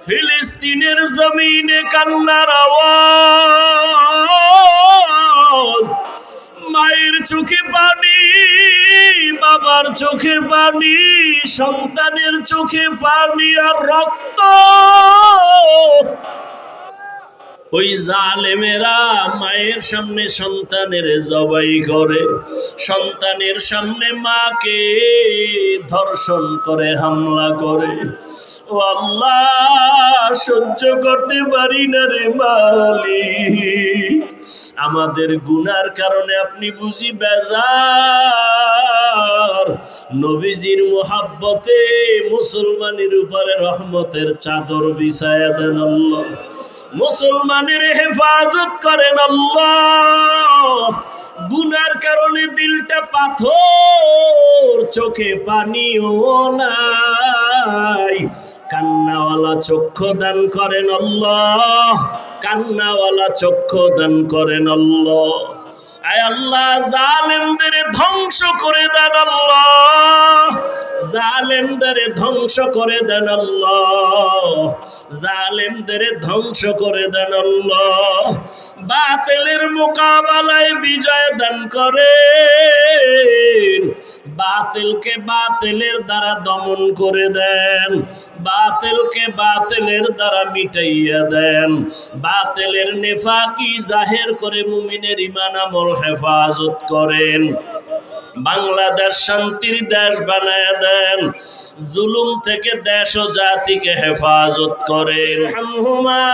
ফিলিস্তিনের জমিনে কান্নার আওয়াজ, মায়ের চোখে পানি, বাবার চোখে পানি, সন্তানের চোখে পানি আর রক্ত। ওই জালেমেরা মায়ের সামনে সন্তানের জবাই করে, সন্তানের সামনে মাকে ধর্ষণ করে, হামলা করে। ও আল্লাহ, সহ্য করতে পারি না রে মালিক। আমাদের গুনার কারণে আপনি বুঝি বেজার। নবীজির মুহাব্বতে মুসলমানের উপরে রহমতের চাদর বিছায়া দেন আল্লাহ, মুসলমানের হেফাজত করেন আল্লাহ। গুনার কারণে দিলটা পাথর, চোখে পানিও নাই, কান্নাওয়ালা চক্ষু দান করেন আল্লাহ, কান্নাওয়ালা চক্ষু দান করেন আল্লাহ। আয় আল্লাহ, জালেমদের ধ্বংস করে দেন আল্লাহ, জালেমদের ধ্বংস করে দেন আল্লাহ, জালেমদের ধ্বংস করে দেন আল্লাহ। বাতিলের মোকাবেলায় বিজয় দান করেন, বাতিলকে বাতিলের দ্বারা দমন করে দেন, বাতিলকে বাতিলের দ্বারা মিটাইয়া দেন, বাতিলের নেফাকি জাহের করে মুমিনের ঈমান আমল হেফাজত করেন। বাংলাদেশ শান্তির দেশ বানায় দেন, জুলুম থেকে দেশ ও জাতিকে হেফাজত করেন। হামহুমা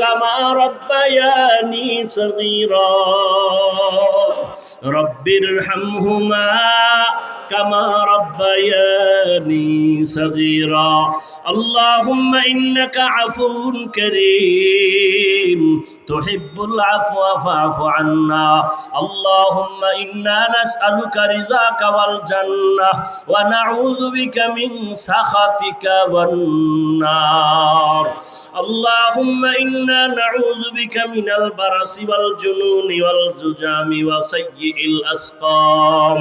কামা রাব্বায়ানি সগীরা, রব্বির হামহুমা কামা রাব্বায়ানি সগীরা। আল্লাহুম্মা ইন্নাকা আফুউন কারীম তুহিব্বুল আফওয়া ফা'ফু আন্না। আল্লাহুম্মা ইন্না নাসআলুকা রিযাকা ওয়াল জান্নাহ ওয়া নাউযু বিকা মিন সাখাতিকা ওয়ান নার। আল্লাহুম্মা ইন্না নাউযু বিকা মিনাল বারাসি ওয়াল জুনুনি ওয়াল জুজামি ওয়া সাইয়্যিল আসকাম।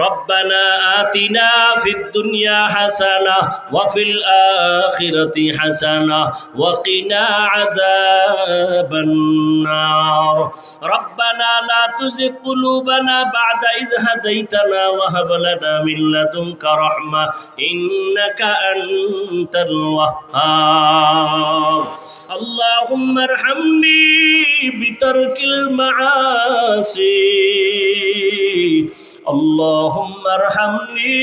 ربنا آتنا في الدنيا حسنة وفي الآخرة حسنة وقنا عذاب النار. ربنا لا تزغ قلوبنا بعد إذ هديتنا وهب لنا من لدنك رحمة إنك أنت الوهاب. اللهم ارحمني بترك المعاصي. اللهم ارحمني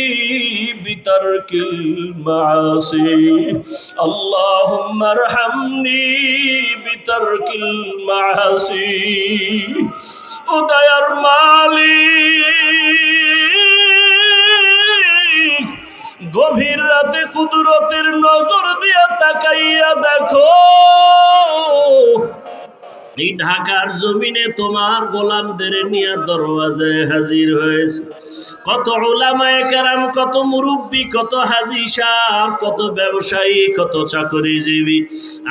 بترك المعاصي. اللهم ارحمني بترك المعاصي. ও দয়ার মালিক, গভীর রাতে কুদরতের নজর দিয়া তাকাইয়া দেখো, এই ঢাকার জমিনে তোমার গোলামদের নিয়ে দরওয়াজায় হাজির হয়েছে কত উলামায়ে কেরাম, কত মুরব্বী, কত হাজী সাহেব, কত ব্যবসায়ী, কত চাকরিজীবী,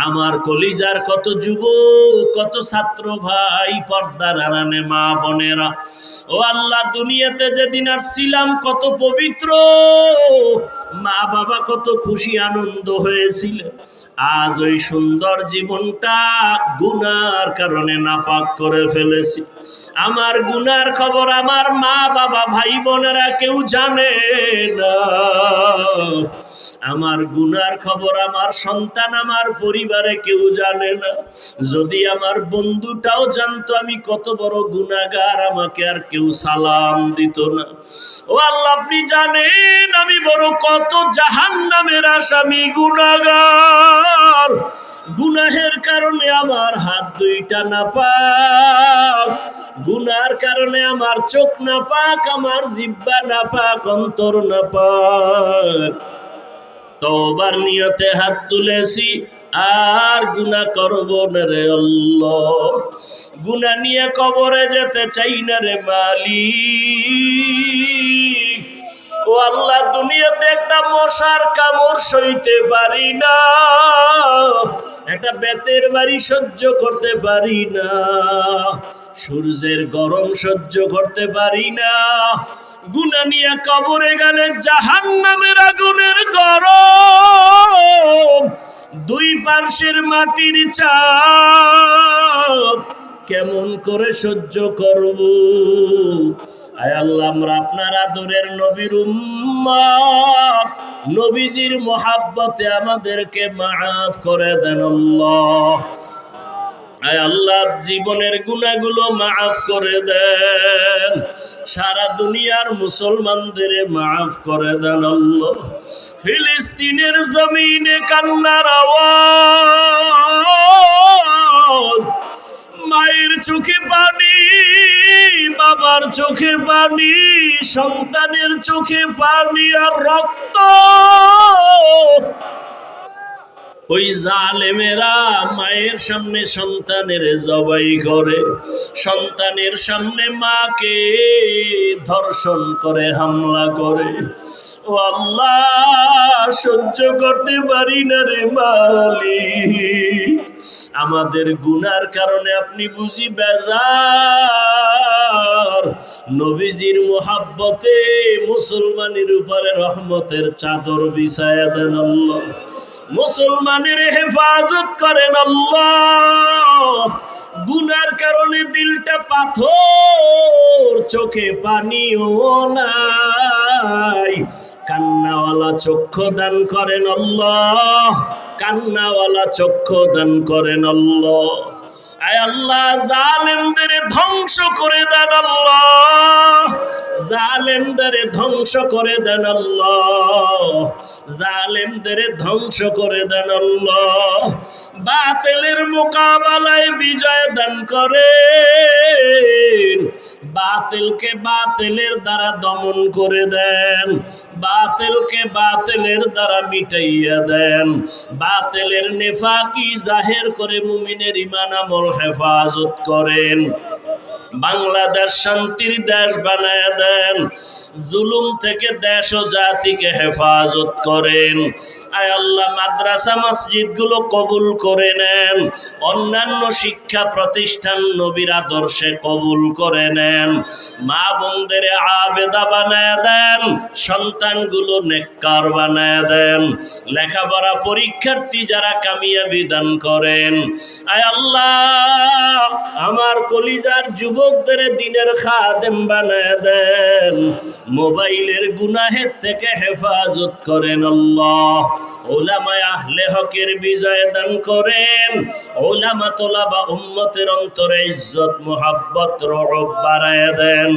আমার কলিজার কত যুবক, কত ছাত্র ভাই, পর্দার আড়ালে মা বোনেরা। ও আল্লাহ, দুনিয়াতে যেদিন আসছিলাম কত পবিত্র, মা বাবা কত খুশি আনন্দ হয়েছিল। আজ ওই সুন্দর জীবনটা গুনার কারণে নাপাক করে ফেলেছি। আমার গুনার খবর আমার মা বাবা ভাই বোনেরা কেউ জানে না, আমার গুনার খবর আমার সন্তান আমার পরিবারে কেউ জানে না। যদি আমার বন্ধুটাও জানতো আমি কত বড় গুনাহগার, আমাকে আর কেউ সালাম দিত না। ও আল্লাহ, আপনি জানেন আমি বড় কত জাহান্নামের আসামি, গুনাহগার। গুনাহের কারণে আমার হাত দুইটা নাপাক, গুনার কারণে আমার চোখ নাপাক, আমার জিহ্বা নাপাক, অন্তর নাপাক। তওবার নিয়তে হাত তুলেছি, আর গুনাহ করব না রে আল্লাহ। গুনাহ নিয়ে কবরে যেতে চাই না রে মালিক। ও আল্লাহ, দুনিয়াতে একটা মশার কামড় সইতে পারি না, একটা বেতের বাড়ি সহ্য করতে পারি না, সূর্যের গরম সহ্য করতে পারি না। গুনাহ নিয়ে কবরে গেলে জাহান্নামের আগুনের গরম, বাঁশের মাটির চাপ কেমন করে সহ্য করব? আয় আল্লাহ, আমরা আপনার আদরের নবীর উম্মত, নবীজির মোহাব্বতে আমাদেরকে মাফ করে দেন আল্লাহ। আয় আল্লাহ, জীবনের গুনাহগুলো মাফ করে দেন, সারা দুনিয়ার মুসলমানদের মাফ করে দেন আল্লাহ। ফিলিস্তিনের জমিনে কান্নার আওয়াজ, মায়ের চোখে পানি, বাবার চোখে পানি, সন্তানের চোখে পানি আর রক্ত। ওই জালেমেরা মায়ের সামনে সন্তানের জবাই করে, সন্তানের সামনে মাকে ধর্ষণ করে, হামলা করে। ও আল্লাহ, সহ্য করতে পারি না রে মালিক। আমাদের গুনার কারণে আপনি বুঝি বেজার, নবীজির মোহাব্বতে মুসলমানের উপরে রহমতের চাদর বিছায়া দেন আল্লাহ। মুসলমানের হেফাজত করেন আল্লাহ। গুনার কারণে দিলটা পাথর, চোখে পানিও নাই, কান্নাওয়ালা চক্ষু দান করেন আল্লাহ, কান্নাওয়ালা চক্ষু দান করেন আল্লাহ। আয় আল্লাহ, জালেমদের ধ্বংস করে দেন আল্লাহ, জালেমদের ধ্বংস করে দেন আল্লাহ, জালেমদের ধ্বংস করে দেন আল্লাহ। বাতিলের মোকাবেলায় বিজয় দান করেন, বাতিলকে বাতিলের দ্বারা দমন করে দেন, বাতিলকে বাতিলের দ্বারা মিটাইয়া দেন, বাতিলের নেফাকি জাহের করে মুমিনের ঈমান আমল হেফাজত করেন। বাংলাদেশ শান্তির দেশ বানায় দেন, জুলুম থেকে দেশ ও জাতিকে হেফাজত করেন। আয় আল্লাহ, মাদ্রাসা মসজিদ গুলো কবুল করে নেন, অন্যান্য শিক্ষা প্রতিষ্ঠান নবীর আদর্শে কবুল করে নেন। মা বোনদের আবেদা বানায় দেন, সন্তানগুলো নেককার বানায় দেন, লেখাপড়া পরীক্ষার্থী যারা কামিয়াবি দান করেন। আয় আল্লাহ, আমার কলিজার যুবকদের দিনের খাদেম বানায় দেন, মোবাইলের গুনাহের থেকে হেফাজত করেন আল্লাহ। উলামায়ে আহলে হকের বিজয় দান করেন, উলামা তোলাবা উম্মতের অন্তরে ইজ্জত মুহাব্বত রহব বাড়ায় দেন।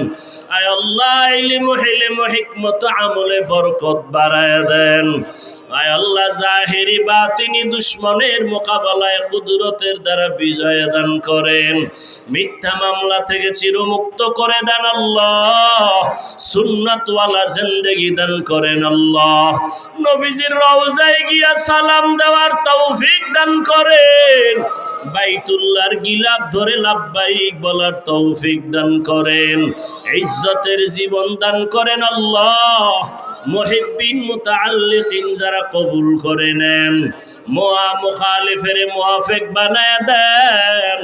আয় আল্লাহ, ইলম হিলম হিকমত আমলে বরকত বাড়ায় দেন। আয় আল্লাহ, জাহেরি বাতিনি দুশমনের মোকাবেলায় কুদরতের দ্বারা বিজয় দান করেন, মিথ্যা মামলা থেকে চিরমুক্ত করে দেন আল্লাহ, সুন্নাতওয়ালা জিন্দেগি দান করেন আল্লাহ। নবীজির রওজায় গিয়া সালাম দেওয়ার তৌফিক দান করেন, বাইতুল্লাহর গিলাফ ধরে লাব্বাইক বলার তৌফিক দান করেন, ইজ্জতের জীবন দান করেন আল্লাহ। মুহিব্বিন মুতাআল্লিকিন যারা কবুল করে নেন, মুখালিফের মুওয়াফিক বানায় দেন।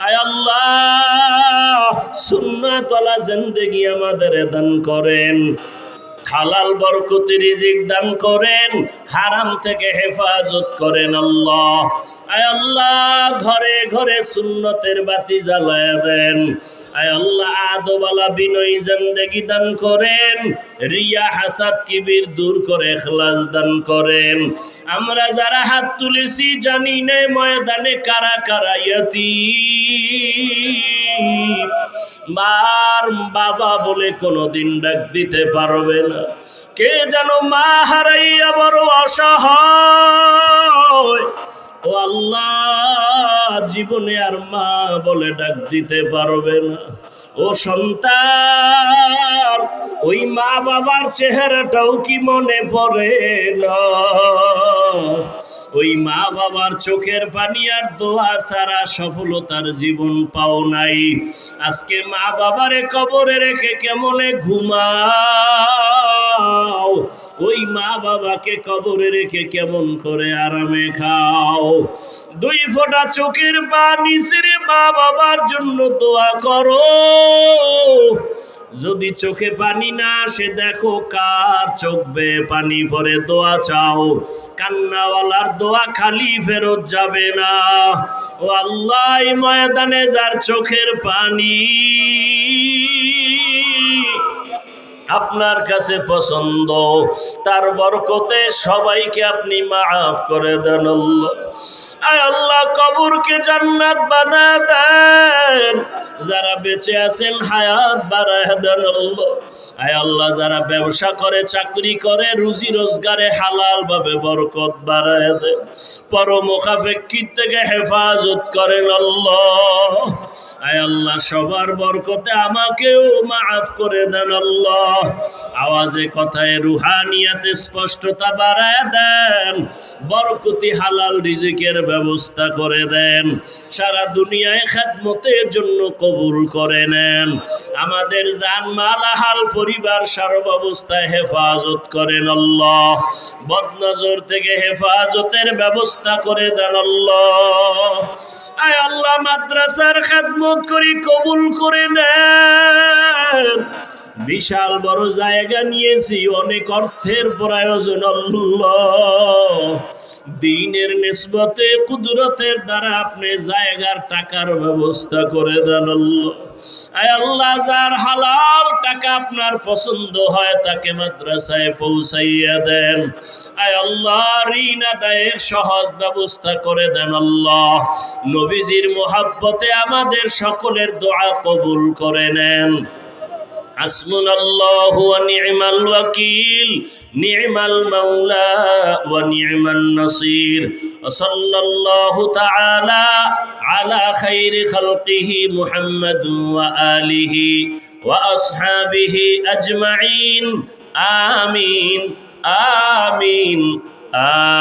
আয় আল্লাহ, সুন্নাতওয়ালা জিন্দেগি আমাদের দান করেন, হালাল বরকতি রিজিক দান করেন, হারাম থেকে হেফাজত করেন আল্লাহ। আয় আল্লাহ, ঘরে ঘরে সুন্নতের বাতি জ্বালায়া দেন। আয় আল্লাহ, আদবালা বিনয়ী জিন্দেগি দান করেন, রিয়া হাসাদ কিবির দূর করে ইখলাস দান করেন। আমরা যারা হাত তুলেছি জানি না ময়দানে কারা কারা ইয়াতীম, মার বাবা বলে কোনোদিন ডাক দিতে পারবে না, কে যেন মা হারাইয়া বড় অসহায়। ও আল্লাহ, জীবনে আর মা বলে ডাক দিতে পারবে না। ও সন্তান, ওই মা বাবার চেহারাটাও কি মনে পড়ে না? ওই মা বাবার চোখের পানি আর দোয়া ছাড়া সফলতার জীবন পাও নাই। আজকে মা বাবারে কবরে রেখে কেমনে ঘুমাও? ওই মা বাবাকে কবরে রেখে কেমন করে আরামে খাও? দুই ফোঁটা চোখের পানি ছেড়ে মা বাবার জন্য দোয়া করো। যদি চোখে পানি না আসে, দেখো কার চোখ বেয়ে পানি পরে, দোয়া চাও। কান্নাওয়ালার দোয়া খালি ফেরত যাবে না। ও আল্লাহ, এই ময়দানে যার চোখের পানি আপনার কাছে পছন্দ, তার বরকতে সবাইকে আপনি মাফ করে দেন আল্লাহ। আয় আল্লাহ, কবরকে জান্নাত বানায় দেন। যারা বেঁচে আছেন হায়াত বাড়ায় দেন আল্লাহ। আয় আল্লাহ, যারা ব্যবসা করে, চাকরি করে, রুজি রোজগারে হালাল ভাবে বরকত বাড়ায় দেন। পরমুখাপেক্ষিত থেকে হেফাজত করেন আল্লাহ। আয় আল্লাহ, সবার বরকতে আমাকেও মাফ করে দেন আল্লাহ। আওয়াজে কথায় রুহানিয়াতে স্পষ্টতা বাড়ায় দেন। বরকতি হালাল রিজিকের ব্যবস্থা করে দেন। সারা দুনিয়ায় খেদমতের জন্য কবুল করে নেন। আমাদের জানমাল আহাল পরিবার সর্বাবস্থায় হেফাজত করেন আল্লাহ। বদনজর থেকে হেফাজতের ব্যবস্থা করে দেন আল্লাহ। আয় আল্লাহ, মাদ্রাসার খেদমত করি, কবুল করে নেন। বিশাল বড় জায়গা নিয়েছি, অনেক অর্থের প্রয়োজন আল্লাহ। দ্বীনের নিসবতে কুদরতের দ্বারা আপনি জায়গার টাকার ব্যবস্থা করে দেন আল্লাহ। আয় আল্লাহ, যার হালাল টাকা আপনার পছন্দ হয় তাকে মাদ্রাসায় পৌঁছাইয়া দেন। আয় আল্লাহ, ঋণ আদায়ের সহজ ব্যবস্থা করে দেন আল্লাহ। নবীজির মোহাব্বতে আমাদের সকলের দোয়া কবুল করে নেন। হাসবুনাল্লাহু ওয়া নি'মাল ওয়াকিল, নি'মাল মাওলা ওয়া নি'মান নাসির। ওয়া সাল্লাল্লাহু তাআলা আলা খাইরি খালকিহি মুহাম্মাদু ওয়া আলিহি ওয়া আসহাবিহি আজমাইন। আমিন আমিন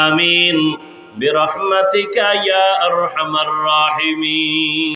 আমিন বিরহমাতিকা ইয়া আরহামার রাহিমিন।